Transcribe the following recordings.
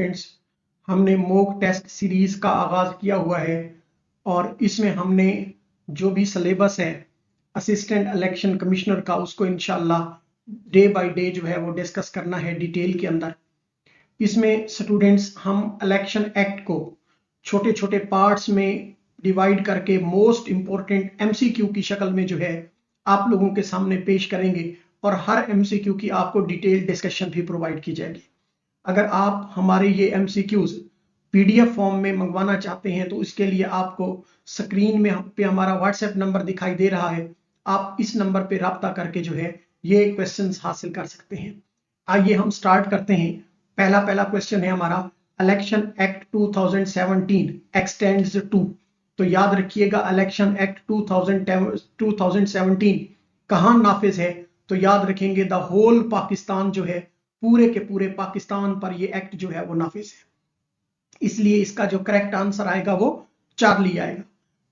Friends, हमने mock test series का आगाज किया हुआ है और इसमें हमने जो भी सिलेबस है असिस्टेंट इलेक्शन कमिश्नर का उसको इंशाल्लाह डे बाय डे जो है वो डिस्कस करना है डिटेल के अंदर। इसमें स्टूडेंट्स हम इलेक्शन एक्ट को छोटे छोटे पार्ट्स में डिवाइड करके मोस्ट इंपॉर्टेंट एमसीक्यू की शक्ल में जो है आप लोगों के सामने पेश करेंगे और हर एमसीक्यू की आपको डिटेल डिस्कशन भी प्रोवाइड की जाएगी। अगर आप हमारे ये एमसीक्यूज पीडीएफ फॉर्म में मंगवाना चाहते हैं तो इसके लिए आपको स्क्रीन में पे हमारा व्हाट्सएप नंबर दिखाई दे रहा है, आप इस नंबर पे राब्ता करके जो है ये क्वेश्चंस हासिल कर सकते हैं। आइए हम स्टार्ट करते हैं। पहला क्वेश्चन है हमारा इलेक्शन एक्ट 2017 एक्सटेंड्स टू। तो याद रखिएगा इलेक्शन एक्ट 2017 कहां नाफिज है? तो याद रखेंगे द होल पाकिस्तान जो है, पूरे के पूरे पाकिस्तान पर ये एक्ट जो है वो नाफिज है, इसलिए इसका जो करेक्ट आंसर आएगा वो चार्ली आएगा।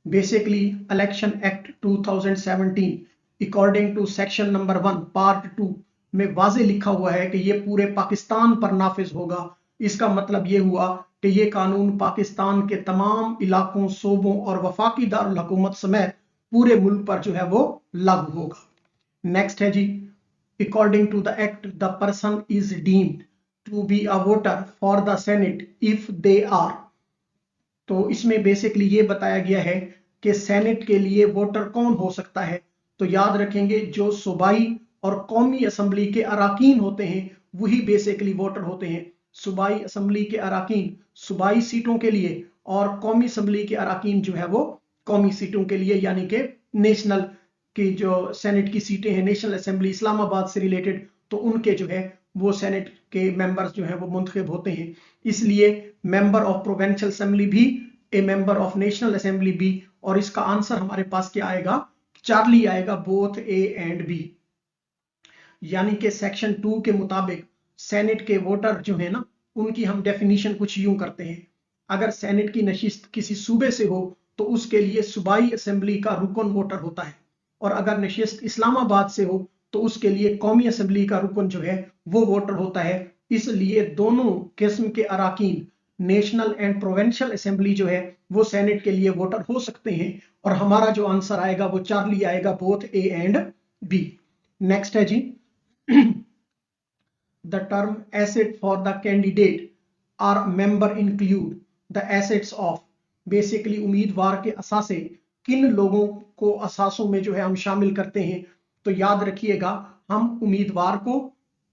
Basically election act 2017 according to section number 1 part 2 में वाजे लिखा हुआ है कि ये पूरे पाकिस्तान पर नाफिज होगा। इसका मतलब ये हुआ कि ये कानून पाकिस्तान के तमाम इलाकों, सूबों और वफाकी दारुल हुकूमत समेत पूरे मुल्क पर जो है वो लागू होगा। नेक्स्ट है जी, according to the act the person is deemed to be a voter for the senate if they are। तो इसमें बेसिकली ये बताया गया है कि सेनेट के लिए वोटर कौन हो सकता है। तो याद रखेंगे जो सूबाई और कौमी असम्बली के अराकीन होते हैं वही बेसिकली वोटर होते हैं। सूबाई असम्बली के अराकीन सूबाई सीटों के लिए और कौमी असम्बली के अराकीन जो है वो कौमी सीटों के लिए, यानी कि नेशनल की जो सेनेट की सीटें हैं नेशनल असेंबली इस्लामाबाद से रिलेटेड, तो उनके जो है वो सेनेट के मेंबर्स जो है वो मुंतखब होते हैं। इसलिए मेंबर ऑफ प्रोविंशियल असेंबली भी, ए मेंबर ऑफ नेशनल असेंबली भी, और इसका आंसर हमारे पास क्या आएगा? चार्ली आएगा, बोथ ए एंड बी। यानी कि सेक्शन 2 के मुताबिक सेनेट के वोटर जो है ना, उनकी हम डेफिनेशन कुछ यूं करते हैं। अगर सेनेट की नशिस्त किसी सूबे से हो तो उसके लिए सूबाई असेंबली का रुकन वोटर होता है, और अगर नशिस्त इस्लामाबाद से हो तो उसके लिए कौमी असेंबली का रुकन जो है वो वोटर होता है। इसलिए दोनों किस्म के अराकीन नेशनल एंड प्रोविंशियल असेंबली जो है वो सेनेट के लिए वोटर हो सकते हैं, और हमारा जो आंसर आएगा वो चार्ली आएगा, both A and B. Next है जी, the term asset for the candidate or member include the assets of। Basically उम्मीदवार के असासे किन लोगों को असासों में जो है हम शामिल करते हैं। तो याद रखिएगा हम उम्मीदवार को,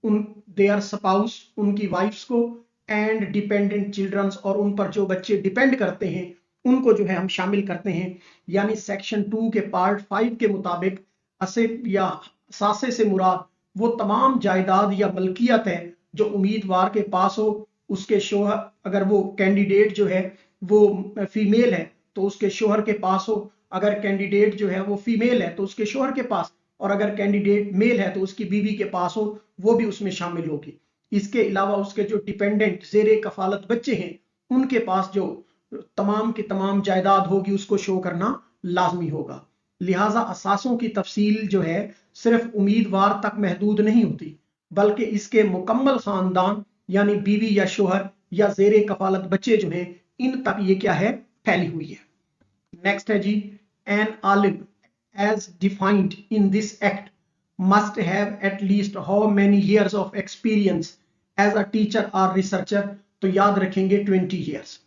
उन देयर स्पाउस, उनकी वाइफ्स को, एंड डिपेंडेंट चिल्ड्रंस, और उन पर जो बच्चे डिपेंड करते हैं उनको जो है हम शामिल करते हैं। यानी सेक्शन 2 के पार्ट 5 के मुताबिक असेट या असासे से मुराद वो तमाम जायदाद या मलकियत है जो उम्मीदवार के पास हो, उसके शोहर, अगर वो कैंडिडेट जो है वो फीमेल है तो उसके शोहर के पास हो, अगर कैंडिडेट जो है वो फीमेल है तो उसके शोहर के पास, और अगर कैंडिडेट मेल है तो उसकी बीवी के पास हो, वो भी उसमें शामिल होगी। इसके अलावा उसके जो डिपेंडेंट जेरे कफालत बच्चे हैं उनके पास जो तमाम की तमाम जायदाद होगी उसको शो करना लाजमी होगा। लिहाजा असासों की तफसील जो है सिर्फ उम्मीदवार तक महदूद नहीं होती, बल्कि इसके मुकम्मल खानदान यानी बीवी या शोहर या जेरे कफालत बच्चे जो हैं इन तक ये क्या है, फैली हुई है। नेक्स्ट है जी, एन आलिम as defined in this act must have at least how many years of experience as a teacher और रिसर्चर। तो याद रखेंगे 20 ईयर्स।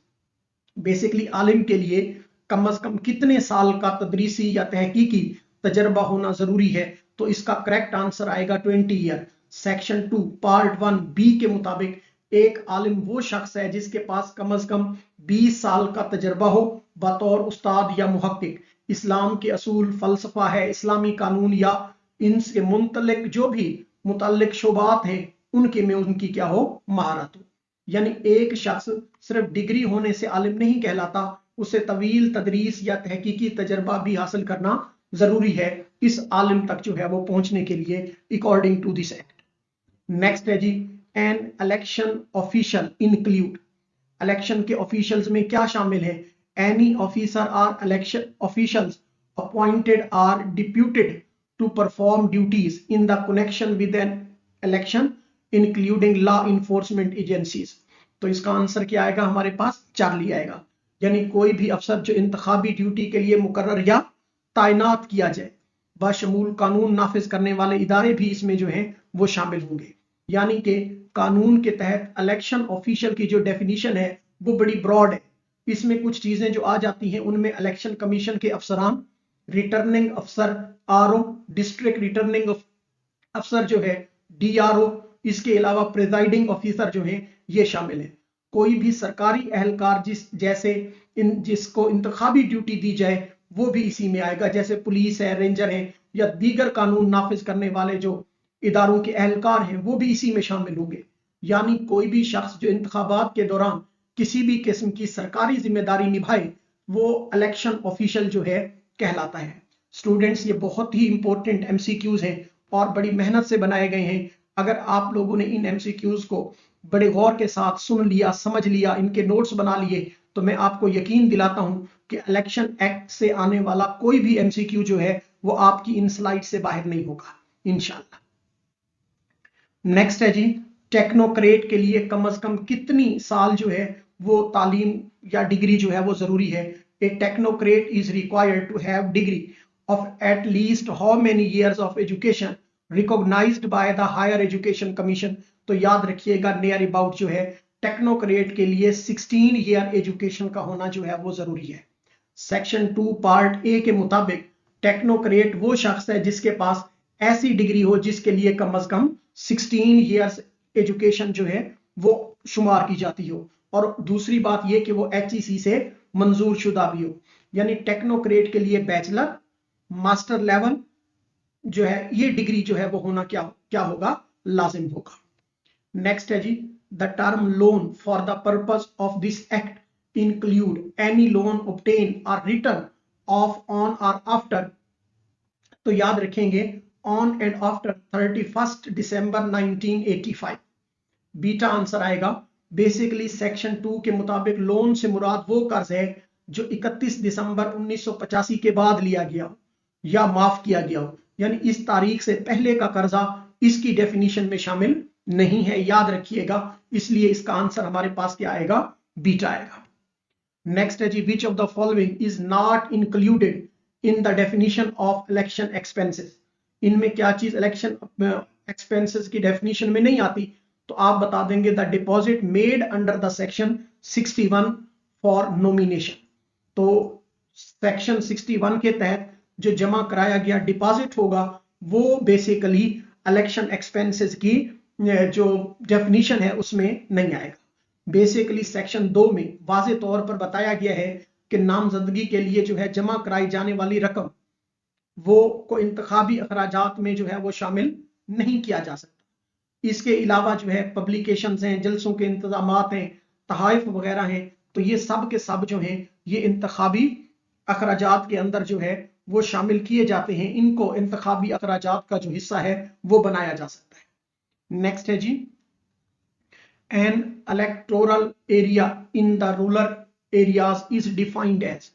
बेसिकली आलिम के लिए कम अज कम कितने साल का तदरीसी या तहकीकी तजर्बा होना जरूरी है? तो इसका करेक्ट आंसर आएगा 20 ईयर। सेक्शन 2 पार्ट 1 बी के मुताबिक एक आलिम वो शख्स है जिसके पास कम अज कम 20 साल का तजर्बा हो बतौर उस्ताद या मुहक्किक। इस्लाम के असूल, फलसफा है, इस्लामी कानून या इनसे मुंतलिक जो भी मुतल्लिक शोबात हैं उनके में उनकी क्या हो, महारत हो। यानी एक शख्स सिर्फ डिग्री होने से आलिम नहीं कहलाता, उसे तवील तदरीस या तहकीकी तजर्बा भी हासिल करना जरूरी है इस आलिम तक जो है वो पहुंचने के लिए, according to this act. Next है जी, an election official include. Election के ऑफिशियल्स में क्या शामिल है? Any officer or election officials appointed or deputed to perform duties in the connection with an election including law enforcement agencies. तो इसका answer क्या आएगा, हमारे पास चार्ली आएगा। यानी कोई भी अफसर जो इंतखाबी ड्यूटी के लिए मुकर्रर या तैनात किया जाए, बशमूल कानून नाफिज करने वाले इदारे भी इसमें जो हैं वो शामिल होंगे। यानी कि कानून के तहत इलेक्शन ऑफिशियल की जो डेफिनेशन है वो बड़ी ब्रॉड है। इसमें कुछ चीजें जो आ जाती हैं उनमें इलेक्शन कमीशन के अफसरान, रिटर्निंग अफसर आरओ, डिस्ट्रिक्ट रिटर्निंग अफसर जो है डीआरओ, इसके अलावा प्रिजाइडिंग ऑफिसर जो है ये शामिल है। कोई भी सरकारी एहलकार जिसको इंतखाबी ड्यूटी दी जाए वो भी इसी में आएगा, जैसे पुलिस है, रेंजर है, या दीगर कानून नाफिज करने वाले जो इदारों के एहलकार हैं वो भी इसी में शामिल होंगे। यानी कोई भी शख्स जो इंतखाबात के दौरान किसी भी किस्म की सरकारी जिम्मेदारी निभाए वो इलेक्शन ऑफिशियल जो है कहलाता है। स्टूडेंट्स, ये बहुत ही इंपॉर्टेंट एमसीक्यूज हैं और बड़ी मेहनत से बनाए गए हैं। अगर आप लोगों ने इन एमसीक्यूज को बड़े गौर के साथ सुन लिया, समझ लिया, इनके नोट्स बना लिए, तो मैं आपको यकीन दिलाता हूं कि इलेक्शन एक्ट से आने वाला कोई भी एमसीक्यू जो है वो आपकी इन स्लाइड से बाहर नहीं होगा इंशाल्लाह। नेक्स्ट है जी, टेक्नोक्रेट के लिए कम से कम कितनी साल जो है वो तालीम या डिग्री जो है वो जरूरी है। A technocrat is required to have degree of at least how many years of education recognized by the higher education commission। तो याद रखिएगा नियर अबाउट जो है टेक्नोक्रेट के लिए 16 ईयर एजुकेशन का होना जो है वो जरूरी है। सेक्शन 2 पार्ट ए के मुताबिक टेक्नोक्रेट वो शख्स है जिसके पास ऐसी डिग्री हो जिसके लिए कम से कम 16 ईयर्स एजुकेशन जो है वो शुमार की जाती हो, और दूसरी बात यह कि वो HEC से मंजूर शुदा भी हो। यानी टेक्नोक्रेट के लिए बैचलर, मास्टर लेवल जो है ये डिग्री जो है वो होना क्या होगा, लाजिम होगा। नेक्स्ट है जी, the term loan for the purpose of this act include any loan obtain or return of on or after. तो याद रखेंगे on and after 31 December 1985। Beta answer आएगा। बेसिकली सेक्शन 2 के मुताबिक लोन से मुराद वो कर्ज है जो 31 दिसंबर 1985 के बाद लिया गया या माफ किया गया हो, यानी इस तारीख से पहले का कर्जा इसकी डेफिनेशन में शामिल नहीं है, याद रखिएगा। इसलिए इसका आंसर हमारे पास क्या आएगा, बीटा आएगा। नेक्स्ट है जी, which of the following is not included in the definition of election expenses. इनमें क्या चीज इलेक्शन एक्सपेंसेस की डेफिनेशन में नहीं आती, तो आप बता देंगे the deposit made under the section 61 for nomination. तो सेक्शन 61 के तहत जो जमा कराया गया डिपॉजिट होगा वो बेसिकली इलेक्शन एक्सपेंसेस की जो डेफिनेशन है उसमें नहीं आएगा। बेसिकली सेक्शन 2 में वाज़े तौर पर बताया गया है कि नामजदगी के लिए जो है जमा कराई जाने वाली रकम वो को इंतखाबी अखराजात में जो है वो शामिल नहीं किया जा सकता। इसके अलावा जो है पब्लिकेशंस हैं, जलसों के इंतजामात हैं, तहाइफ वगैरह हैं, तो ये सब के सब जो हैं ये इंतखाबी अखराजात के अंदर जो है वो शामिल किए जाते हैं। इनको इंतखाबी अखराजात का जो हिस्सा है वो बनाया जा सकता है। नेक्स्ट है जी, an electoral area in the rural areas is defined as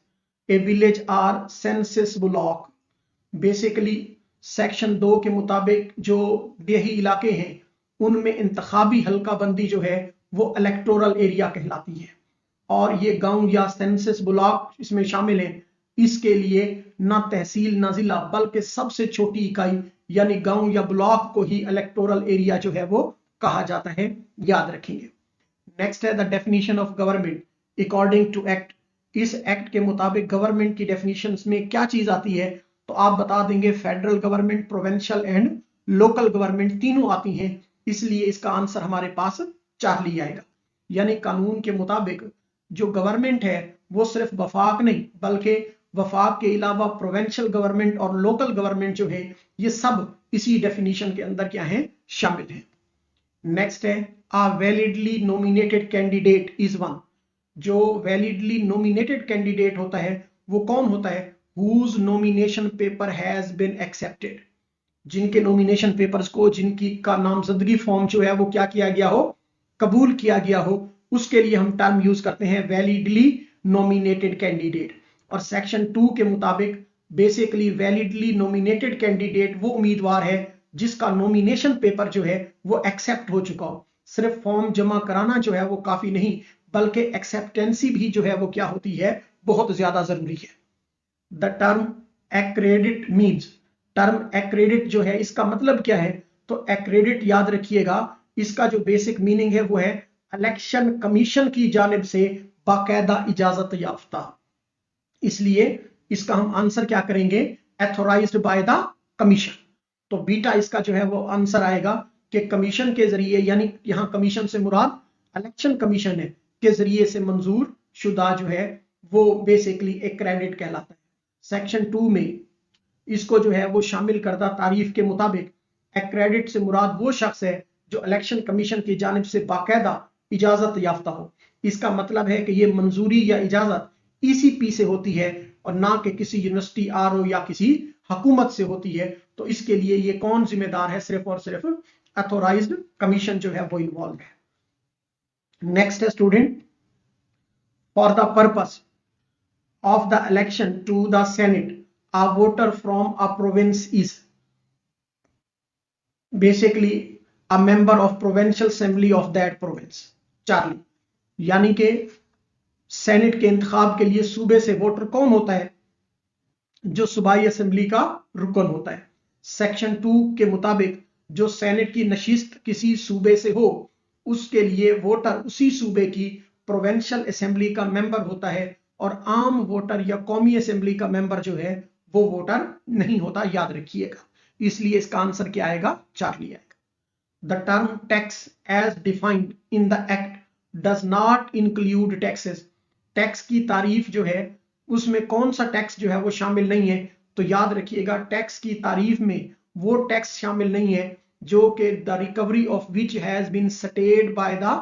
a village or census block. Basically section 2 के मुताबिक जो देही इलाके हैं उनमें इंतखाबी हल्का बंदी जो है वो इलेक्टोरल एरिया कहलाती है, और ये गांव या सेंसस ब्लॉक इसमें शामिल है। इसके लिए ना तहसील ना जिला बल्कि सबसे छोटी इकाई यानी गांव या ब्लॉक को ही इलेक्टोरल एरिया जो है वो कहा जाता है, याद रखेंगे। नेक्स्ट है the definition of government according to act. इस एक्ट के मुताबिक गवर्नमेंट की डेफिनेशंस में क्या चीज आती है, तो आप बता देंगे federal government, provincial and local government तीनों आती हैं। इसलिए इसका आंसर हमारे पास चार्ली आएगा। यानी कानून के मुताबिक जो गवर्नमेंट है वो सिर्फ वफाक नहीं बल्कि वफाक के अलावा प्रोविंशियल गवर्नमेंट और लोकल गवर्नमेंट जो है ये सब इसी डेफिनेशन के अंदर क्या है, शामिल है। नेक्स्ट है, a validly nominated candidate is one. जो वैलिडली नॉमिनेटेड कैंडिडेट होता है वो कौन होता है, whose nomination paper has been accepted. जिनके नॉमिनेशन पेपर्स को, जिनकी का नामजदगी फॉर्म जो है वो क्या किया गया हो, कबूल किया गया हो, उसके लिए हम टर्म यूज करते हैं वैलिडली नॉमिनेटेड कैंडिडेट। और सेक्शन 2 के मुताबिक बेसिकली वैलिडली नॉमिनेटेड कैंडिडेट वो उम्मीदवार है जिसका नॉमिनेशन पेपर जो है वो एक्सेप्ट हो चुका हो, सिर्फ फॉर्म जमा कराना जो है वो काफी नहीं, बल्कि एक्सेप्टेंसी भी जो है वो क्या होती है, बहुत ज्यादा जरूरी है। The term accredit means, term accredit जो है इसका मतलब क्या है, तो एक्रेडिट याद रखिएगा इसका जो बेसिक मीनिंग है वो है इलेक्शन कमीशन की जानिब से बाकायदा इजाजत याफ्ता। इसलिए इसका हम आंसर क्या करेंगे, एथोराइज्ड बाय द कमीशन। तो बीटा इसका जो है वो आंसर आएगा कि कमीशन के जरिए, यानी यहां कमीशन से मुराद इलेक्शन कमीशन है के जरिए से मंजूर शुदा जो है वो बेसिकली एक क्रेडिट कहलाता है। सेक्शन 2 में इसको जो है वो शामिल करदा तारीफ के मुताबिक एक्रेडिट से मुराद वो शख्स है जो इलेक्शन कमीशन की जानिब से बाकायदा इजाजत याफ्ता हो। इसका मतलब है कि ये मंजूरी या इजाजत ईसीपी से होती है और ना कि किसी यूनिवर्सिटी आरओ या किसी हुकूमत से होती है। तो इसके लिए ये कौन जिम्मेदार है, सिर्फ और सिर्फ अथोराइज्ड कमीशन जो है वो इन्वॉल्व है। नेक्स्ट है student, for the purpose of the election to the Senate, a voter from a province is basically a member of provincial assembly of that province। Charlie, यानी कि सेनेट के इंतखाब के लिए सूबे से वोटर कौन होता है, जो सूबाई असेंबली का रुकन होता है। सेक्शन 2 के मुताबिक जो सेनेट की नशिस्त किसी सूबे से हो उसके लिए वोटर उसी सूबे की प्रोविंशियल असेंबली का मेंबर होता है और आम वोटर या कौमी असेंबली का मेंबर जो है वो वोटर नहीं होता, याद रखिएगा। इसलिए इसका आंसर क्या आएगा, चार्ली आएगा। The term tax as defined in the act does not include taxes, tax की तारीफ जो है उसमें कौन सा टैक्स जो है वो शामिल नहीं है, तो याद रखिएगा टैक्स की तारीफ में वो टैक्स शामिल नहीं है जो कि the recovery of which has been stayed by the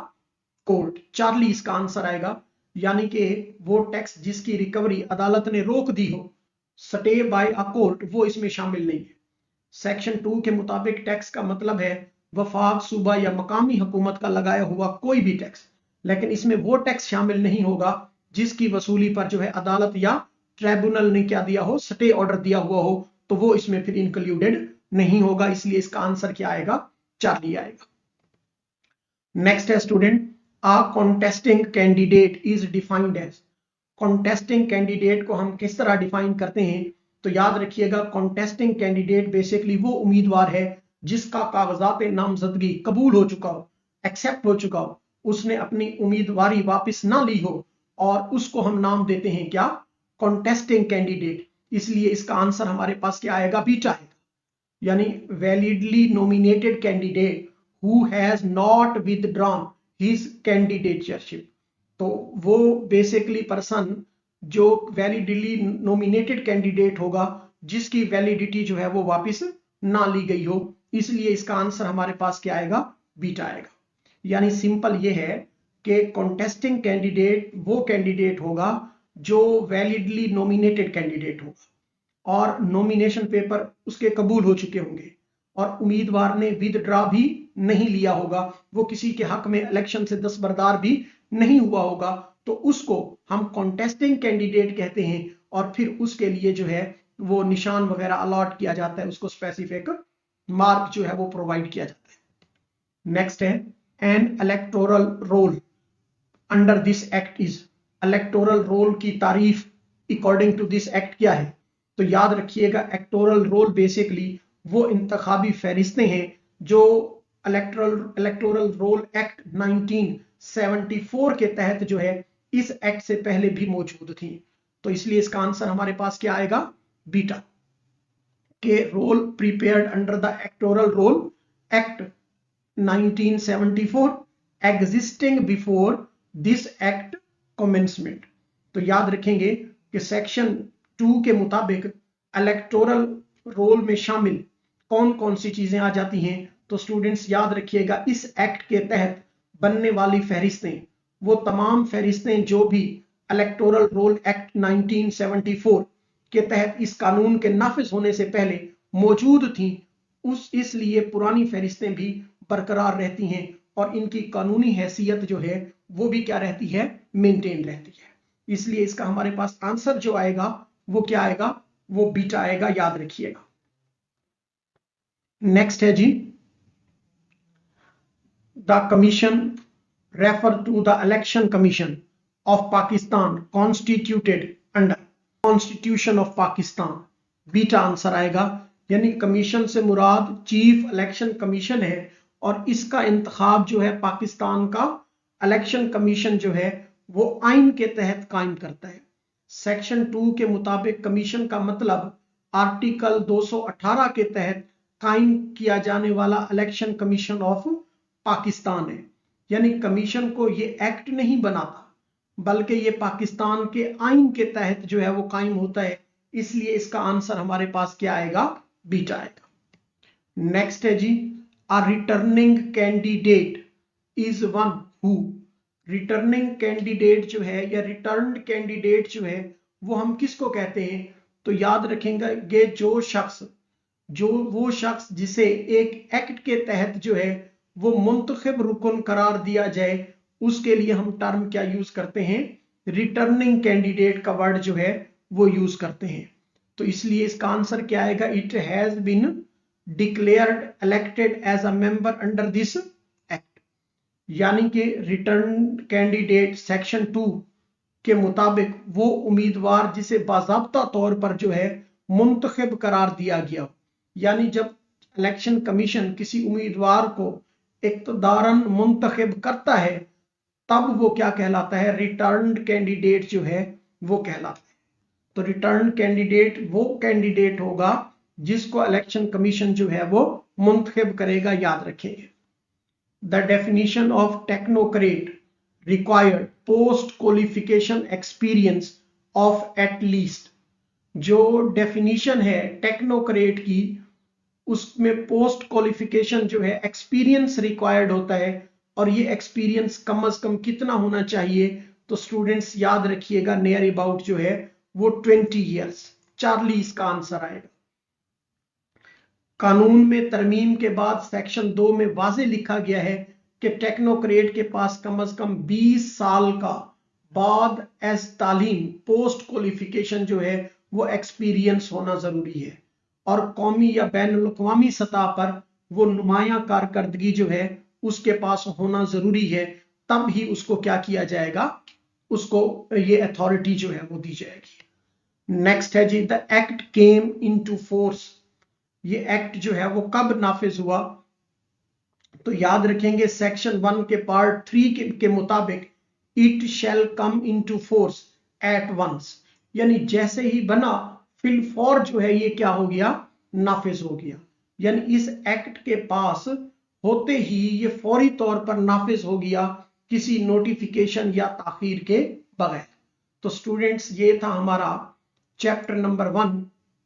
court. Charlie इसका आंसर आएगा, यानी कि वो टैक्स जिसकी रिकवरी अदालत ने रोक दी हो, स्टे बाय अ कोर्ट, वो इसमें शामिल नहीं है। सेक्शन 2 के मुताबिक टैक्स का मतलब है वफाक, सूबा या मकामी हुकूमत का लगाया हुआ कोई भी टैक्स, लेकिन इसमें वो टैक्स शामिल नहीं होगा जिसकी वसूली पर जो है अदालत या ट्राइब्यूनल ने क्या दिया हो, स्टे ऑर्डर दिया हुआ हो, तो वो इसमें फिर इंक्लूडेड नहीं होगा। इसलिए इसका आंसर क्या आएगा, चार्ली आएगा। नेक्स्ट है student, a contesting candidate is defined as, contesting candidate को हम किस तरह डिफाइन करते हैं, तो याद रखिएगा कॉन्टेस्टिंग कैंडिडेट बेसिकली वो उम्मीदवार है जिसका कागजात नामजदगी कबूल हो चुका हो, एक्सेप्ट हो चुका हो, उसने अपनी उम्मीदवारी वापस ना ली हो, और उसको हम नाम देते हैं क्या, कॉन्टेस्टिंग कैंडिडेट। इसलिए इसका आंसर हमारे पास क्या आएगा, बीटा आएगा। यानी validly nominated candidate who has not withdrawn his candidateship, तो वो बेसिकली पर्सन जो वैलिडली नॉमिनेटेड कैंडिडेट होगा जिसकी वैलिडिटी जो है वो वापस ना ली गई हो। इसलिए इसका आंसर हमारे पास क्या आएगा, बीटा आएगा। यानी सिंपल ये है कि कॉन्टेस्टिंग कैंडिडेट वो कैंडिडेट होगा जो वैलिडली नॉमिनेटेड कैंडिडेट होगा और नॉमिनेशन पेपर उसके कबूल हो चुके होंगे और उम्मीदवार ने विदड्रॉ भी नहीं लिया होगा, वो किसी के हक में इलेक्शन से दस्तबरदार भी नहीं हुआ होगा, तो उसको हम कॉन्टेस्टिंग कैंडिडेट कहते हैं। और फिर उसके लिए जो है वो निशान वगैरह अलॉट किया जाता है, उसको स्पेसिफिक मार्क जो है वो प्रोवाइड किया जाता है। नेक्स्ट है N electoral roll under this act is, electoral roll की तारीफ अकॉर्डिंग टू दिस एक्ट क्या है, तो याद रखिएगा इलेक्टोरल रोल बेसिकली वो इंतखाबी फहरिस्तें हैं जो इलेक्टोरल रोल एक्ट 1974 के तहत जो है इस एक्ट से पहले भी मौजूद थी। तो इसलिए इसका आंसर हमारे पास क्या आएगा, बीटा, के roll prepared under the electoral roll act 1974 existing before this act commencement. तो याद रखेंगे कि सेक्शन 2 के मुताबिक इलेक्टोरल रोल में शामिल कौन कौन सी चीजें आ जाती हैं, तो स्टूडेंट्स याद रखिएगा इस एक्ट के तहत बनने वाली फहरिस्तें वो तमाम फहरिस्तें जो भी इलेक्टोरल रोल एक्ट 1974 के तहत इस कानून के नाफिज होने से पहले मौजूद थी, इसलिए पुरानी फहरिस्तें भी बरकरार रहती हैं और इनकी कानूनी हैसियत जो है वो भी क्या रहती है, मेंटेन रहती है। इसलिए इसका हमारे पास आंसर जो आएगा वो क्या आएगा, वो बीटा आएगा, याद रखिएगा। नेक्स्ट है जी, the commission refer to the election commission of Pakistan constituted under constitution of Pakistan. Beta answer आएगा, यानी कमीशन से मुराद चीफ इलेक्शन कमीशन है और इसका इंतखाब जो है पाकिस्तान का इलेक्शन कमीशन जो है वो आइन के तहत कायम करता है। सेक्शन 2 के मुताबिक कमीशन का मतलब आर्टिकल 218 के तहत कायम किया जाने वाला इलेक्शन कमीशन ऑफ पाकिस्तान है। यानी कमीशन को ये एक्ट नहीं बनाता बल्कि ये पाकिस्तान के आइन के तहत जो है वो कायम होता है, इसलिए इसका आंसर हमारे पास क्या आएगा, बीटा आएगा। नेक्स्ट है जी, a returning candidate is one who. Returning candidate जो है या रिटर्न्ड कैंडिडेट जो है वो हम किसको कहते हैं, तो याद रखेंगे वो शख्स जिसे एक एक्ट के तहत जो है वो मुंतखब रुकन करार दिया जाए, उसके लिए हम टर्म क्या यूज करते हैं, रिटर्निंग कैंडिडेट का वर्ड जो है वो यूज करते हैं। तो इसलिए इसका आंसर क्या आएगा, it has been declared elected as a member under this act. यानी कि रिटर्न कैंडिडेट सेक्शन 2 के मुताबिक वो उम्मीदवार जिसे बाज़ाब्ता तौर पर जो है मुंतखब करार दिया गया। यानी जब इलेक्शन कमीशन किसी उम्मीदवार को इक़्तिदारन मुंतखब करता है तब वो क्या कहलाता है, रिटर्न्ड कैंडिडेट जो है वो कहलाता है। तो रिटर्न कैंडिडेट वो कैंडिडेट होगा जिसको इलेक्शन कमीशन जो है वो मुंतखब करेगा, याद रखेंगे। The definition of technocrat required post qualification experience of at least. जो डेफिनेशन है टेक्नोक्रेट की उसमें पोस्ट क्वालिफिकेशन जो है एक्सपीरियंस रिक्वायर्ड होता है, और ये एक्सपीरियंस कम से कम कितना होना चाहिए, तो स्टूडेंट्स याद रखिएगा नियर अबाउट जो है वो 20 ईयर्स। चार्ली इसका आंसर आएगा। कानून में तरमीम के बाद सेक्शन 2 में वाज़े लिखा गया है कि टेक्नोक्रेट के पास कम से कम 20 साल का बाद एज तालीम पोस्ट क्वालिफिकेशन जो है वो एक्सपीरियंस होना जरूरी है, और कौमी या बैनुल अक़वामी सतह पर वो नुमाया कारकर्दगी जो है उसके पास होना जरूरी है, तब ही उसको क्या किया जाएगा, उसको ये अथॉरिटी जो है वो दी जाएगी। नेक्स्ट है जी, the act came into force. ये एक्ट जो है वो कब नाफिज हुआ, तो याद रखेंगे सेक्शन 1 के पार्ट 3 के मुताबिक it shall come into force at once. यानी जैसे ही बना फिल फॉर जो है ये क्या हो गया, नाफिज हो गया। यानी इस एक्ट के पास होते ही ये फौरी तौर पर नाफिज हो गया, किसी नोटिफिकेशन या ताखीर के बगैर। तो स्टूडेंट्स ये था हमारा चैप्टर नंबर 1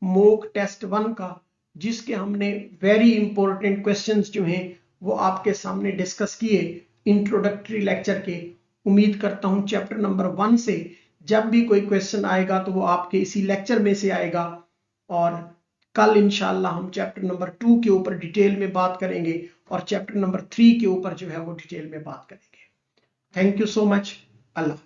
मॉक टेस्ट 1 का, जिसके हमने वेरी इंपॉर्टेंट क्वेश्चंस जो हैं वो आपके सामने डिस्कस किए इंट्रोडक्टरी लेक्चर के। उम्मीद करता हूं चैप्टर नंबर 1 से जब भी कोई क्वेश्चन आएगा तो वो आपके इसी लेक्चर में से आएगा, और कल इंशाल्लाह हम चैप्टर नंबर 2 के ऊपर डिटेल में बात करेंगे और चैप्टर नंबर 3 के ऊपर जो है वो डिटेल में बात करेंगे। Thank you so much. Allah.